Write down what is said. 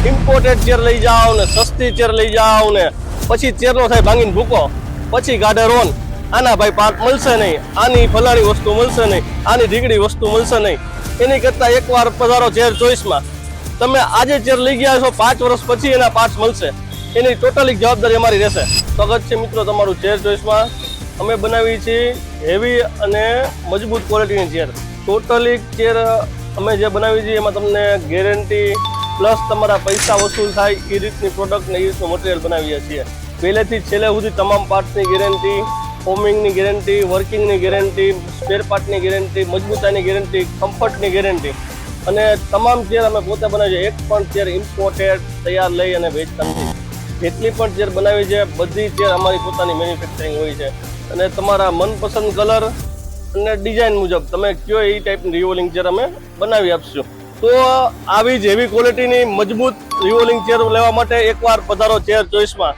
Imported chair લઈ જાઓ ને સસ્તી ચેર લઈ જાઓ ને પછી ચેરનો થાય ભાંગીને ભૂકો, પછી ગાડે રોન આના ભાઈ પાર્ટ મળશે નહીં, આની ફલાણી વસ્તુ મળશે નહીં, આની ઢીકડી વસ્તુ મળશે નહીં. એની કરતાં એકવાર પધારો ચેર ચોઈસમાં. તમે આજે ચેર લઈ ગયા છો, 5 વર્ષ પછી એના પાર્ટ્સ મળશે, એની ટોટલી જવાબદારી અમારી રહેશે. સ્વાગત છે મિત્રો તમારું ચેર ચોઈસમાં. અમે બનાવી છીએ હેવી અને મજબૂત ક્વોલિટીની ચેર. ટોટલી ચેર અમે જે બનાવી છીએ એમાં તમને ગેરંટી પ્લસ તમારા પૈસા વસૂલ થાય એ રીતની પ્રોડક્ટ ને એ રીતનું મટીરિયલ બનાવીએ છીએ. પહેલેથી છેલ્લે સુધી તમામ પાર્ટ્સની ગેરંટી, ફોમિંગની ગેરંટી, વર્કિંગની ગેરંટી, સ્પેર પાર્ટની ગેરંટી, મજબૂતાઈની ગેરંટી, કમ્ફર્ટની ગેરંટી. અને તમામ ચેર અમે પોતે બનાવીએ છીએ. એક પણ ચેર ઇમ્પોર્ટેડ તૈયાર લઈ અને વેચતા નથી. જેટલી પણ ચેર બનાવી છે બધી ચેર અમારી પોતાની મેન્યુફેક્ચરિંગ હોય છે. અને તમારા મનપસંદ કલર અને ડિઝાઇન મુજબ તમે કયો એ ટાઈપની રિવોલ્વિંગ ચેર અમે બનાવી આપશું. તો આવી જ હેવી ક્વોલિટીની મજબૂત રિવોલ્વિંગ ચેર લેવા માટે એકવાર પધારો ચેર ચોઈસમાં.